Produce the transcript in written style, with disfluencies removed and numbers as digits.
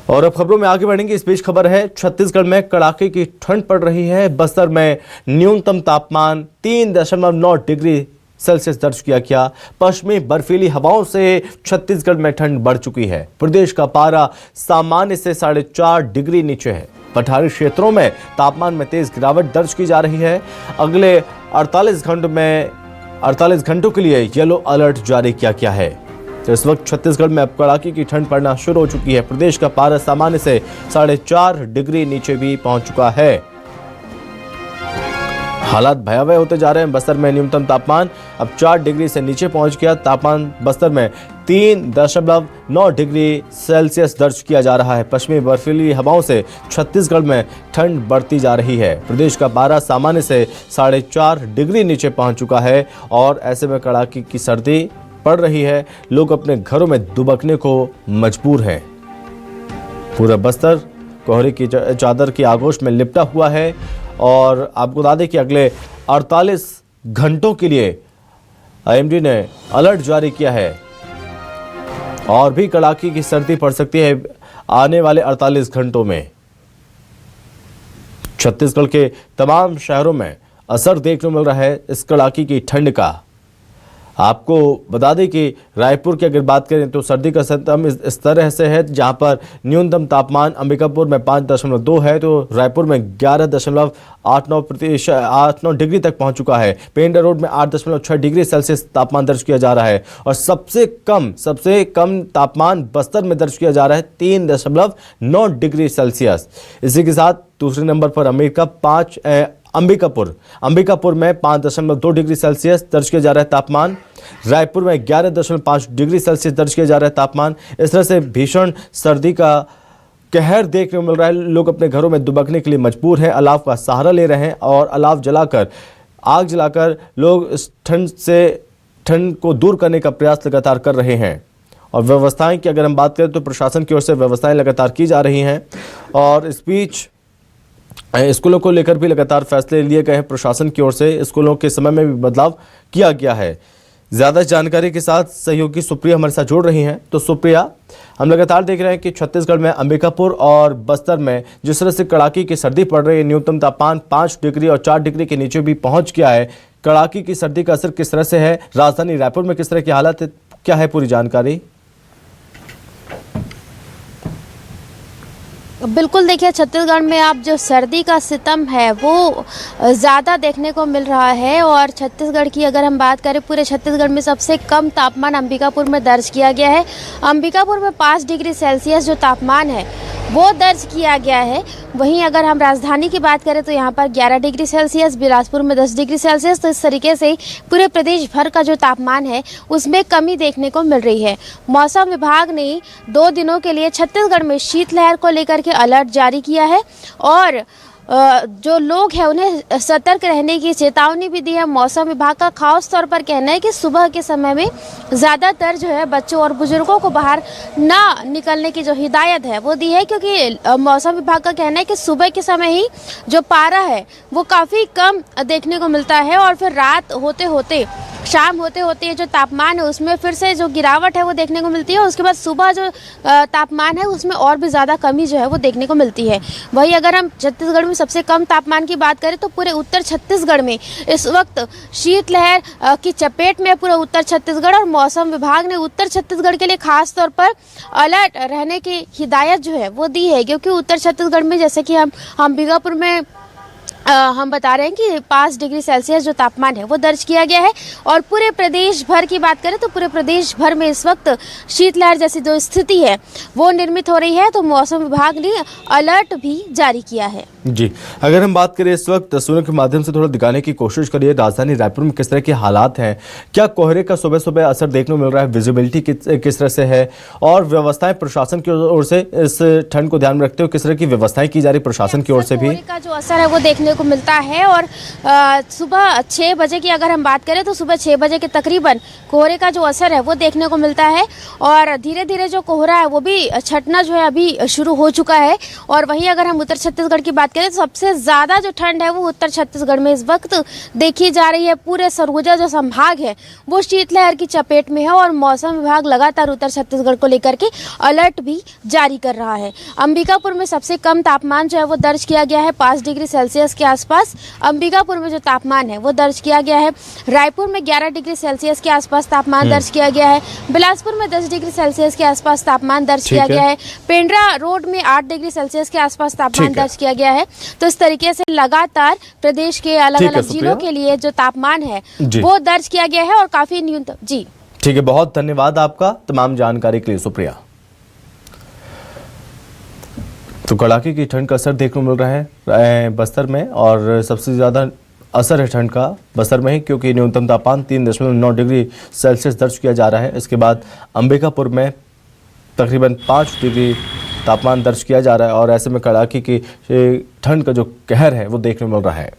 और अब खबरों में आगे बढ़ेंगे। इस बीच खबर है छत्तीसगढ़ में कड़ाके की ठंड पड़ रही है। बस्तर में न्यूनतम तापमान 3.9 डिग्री सेल्सियस दर्ज किया गया। पश्चिमी बर्फीली हवाओं से छत्तीसगढ़ में ठंड बढ़ चुकी है। प्रदेश का पारा सामान्य से 4.5 डिग्री नीचे है। पठारी क्षेत्रों में तापमान में तेज गिरावट दर्ज की जा रही है। अगले 48 घंटों के लिए येलो अलर्ट जारी किया गया है। तो इस वक्त छत्तीसगढ़ में अब कड़ाके की ठंड पड़ना शुरू हो चुकी है। प्रदेश का पारा सामान्य से 4.5 डिग्री नीचे भी पहुंच चुका है। हालात भयावह होते जा रहे हैं। बस्तर में न्यूनतम तापमान अब 4 डिग्री से नीचे पहुंच गया। तापमान बस्तर में 3.9 डिग्री सेल्सियस दर्ज किया जा रहा है। पश्चिमी बर्फीली हवाओं से छत्तीसगढ़ में ठंड बढ़ती जा रही है। प्रदेश का पारा सामान्य से 4.5 डिग्री नीचे पहुंच चुका है और ऐसे में कड़ाके की सर्दी पड़ रही है। लोग अपने घरों में दुबकने को मजबूर हैं। पूरा बस्तर कोहरे की चादर की आगोश में लिपटा हुआ है और आपको बता दें कि अगले 48 घंटों के लिए आईएमडी ने अलर्ट जारी किया है और भी कड़ाके की सर्दी पड़ सकती है आने वाले 48 घंटों में। छत्तीसगढ़ के तमाम शहरों में असर देखने को मिल रहा है इस कड़ाके की ठंड का। आपको बता दें कि रायपुर की अगर बात करें तो सर्दी का सितम इस तरह से है, जहां पर न्यूनतम तापमान अंबिकापुर में 5.2 है तो रायपुर में 11.89 डिग्री तक पहुंच चुका है। पेंडा रोड में 8.6 डिग्री सेल्सियस तापमान दर्ज किया जा रहा है और सबसे कम तापमान बस्तर में दर्ज किया जा रहा है 3.9 डिग्री सेल्सियस। इसी के साथ दूसरे नंबर पर अंबिकापुर में 5.2 डिग्री सेल्सियस दर्ज किया जा रहा है तापमान। रायपुर में 11.5 डिग्री सेल्सियस दर्ज किया जा रहा है तापमान। इस तरह से भीषण सर्दी का कहर देखने को मिल रहा है। लोग अपने घरों में दुबकने के लिए मजबूर हैं, अलाव का सहारा ले रहे हैं और आग जलाकर लोग इस ठंड को दूर करने का प्रयास लगातार कर रहे हैं। और व्यवस्थाएं की अगर हम बात करें तो प्रशासन की ओर से व्यवस्थाएं लगातार की जा रही हैं और इस बीच स्कूलों को लेकर भी लगातार फैसले लिए गए हैं। प्रशासन की ओर से स्कूलों के समय में भी बदलाव किया गया है। ज्यादा जानकारी के साथ सहयोगी सुप्रिया हमारे साथ जुड़ रही हैं। तो सुप्रिया, हम लगातार देख रहे हैं कि छत्तीसगढ़ में अंबिकापुर और बस्तर में जिस तरह से कड़ाके की सर्दी पड़ रही है, न्यूनतम तापमान 5 डिग्री और 4 डिग्री के नीचे भी पहुंच गया है। कड़ाके की सर्दी का असर किस तरह से है, राजधानी रायपुर में किस तरह की हालत है, क्या है पूरी जानकारी? बिल्कुल, देखिए छत्तीसगढ़ में अब जो सर्दी का सितम है वो ज़्यादा देखने को मिल रहा है और छत्तीसगढ़ की अगर हम बात करें, पूरे छत्तीसगढ़ में सबसे कम तापमान अंबिकापुर में दर्ज किया गया है। अंबिकापुर में 5 डिग्री सेल्सियस जो तापमान है वो दर्ज किया गया है। वहीं अगर हम राजधानी की बात करें तो यहाँ पर 11 डिग्री सेल्सियस, बिलासपुर में 10 डिग्री सेल्सियस। तो इस तरीके से पूरे प्रदेश भर का जो तापमान है उसमें कमी देखने को मिल रही है। मौसम विभाग ने 2 दिनों के लिए छत्तीसगढ़ में शीतलहर को लेकर के अलर्ट जारी किया है और जो लोग हैं उन्हें सतर्क रहने की चेतावनी भी दी है। मौसम विभाग का खास तौर पर कहना है कि सुबह के समय में ज़्यादातर जो है बच्चों और बुजुर्गों को बाहर ना निकलने की जो हिदायत है वो दी है, क्योंकि मौसम विभाग का कहना है कि सुबह के समय ही जो पारा है वो काफ़ी कम देखने को मिलता है और फिर रात होते होते, शाम होते होते जो तापमान है उसमें फिर से जो गिरावट है वो देखने को मिलती है। उसके बाद सुबह जो तापमान है उसमें और भी ज़्यादा कमी जो है वो देखने को मिलती है। वहीं अगर हम छत्तीसगढ़ में सबसे कम तापमान की बात करें तो पूरे उत्तर छत्तीसगढ़ में इस वक्त शीतलहर की चपेट में पूरा उत्तर छत्तीसगढ़ और मौसम विभाग ने उत्तर छत्तीसगढ़ के लिए खास तौर पर अलर्ट रहने की हिदायत जो है वो दी है, क्योंकि उत्तर छत्तीसगढ़ में जैसे कि हम अंबिकापुर में हम बता रहे हैं कि 5 डिग्री सेल्सियस जो तापमान है वो दर्ज किया गया है और पूरे प्रदेश भर की बात करें तो पूरे प्रदेश भर में इस वक्त शीतलहर जैसी जो स्थिति है वो निर्मित हो रही है। तो मौसम विभाग ने अलर्ट भी जारी किया है। जी, अगर हम बात करें इस वक्त तस्वीरों के माध्यम से थोड़ा दिखाने की कोशिश करिए राजधानी रायपुर में किस तरह के हालात हैं, क्या कोहरे का सुबह सुबह असर देखने को मिल रहा है, विजिबिलिटी किस तरह से है और व्यवस्थाएं प्रशासन की ओर से इस ठंड को ध्यान में रखते हुए किस तरह की व्यवस्थाएं की जा रही प्रशासन की ओर से भी? कोहरे का जो असर है वो देखने को मिलता है। और सुबह 6 बजे की अगर हम बात करें तो सुबह 6 बजे के तकरीबन कोहरे का जो असर है वो देखने को मिलता है और धीरे धीरे जो कोहरा है वो भी छटना जो है अभी शुरू हो चुका है। और वहीं अगर हम उत्तर छत्तीसगढ़ की बात करें तो सबसे ज़्यादा जो ठंड है वो उत्तर छत्तीसगढ़ में इस वक्त देखी जा रही है। पूरे सरगुजा जो संभाग है वो शीतलहर की चपेट में है और मौसम विभाग लगातार उत्तर छत्तीसगढ़ को लेकर के अलर्ट भी जारी कर रहा है। अंबिकापुर में सबसे कम तापमान जो है वो दर्ज किया गया है 5 डिग्री सेल्सियस के आसपास। अंबिकापुर में जो तापमान है वो दर्ज किया गया है। रायपुर में 11 डिग्री सेल्सियस के आसपास तापमान दर्ज किया गया है। बिलासपुर में 10 डिग्री सेल्सियस के आसपास तापमान दर्ज किया गया है। पेंड्रा रोड में 8 डिग्री सेल्सियस के आसपास तापमान दर्ज किया गया है। तो इस तरीके से लगातार प्रदेश के अलग अलग जिलों के लिए जो तापमान है वो दर्ज किया गया है और काफी न्यूनतम। जी ठीक है, बहुत धन्यवाद आपका तमाम जानकारी के लिए सुप्रिया। तो कड़ाके की ठंड का असर देखने को मिल रहा है बस्तर में और सबसे ज़्यादा असर है ठंड का बस्तर में ही, क्योंकि न्यूनतम तापमान 3.9 डिग्री सेल्सियस दर्ज किया जा रहा है। इसके बाद अंबिकापुर में तकरीबन 5 डिग्री तापमान दर्ज किया जा रहा है और ऐसे में कड़ाके की ठंड का जो कहर है वो देखने को मिल रहा है।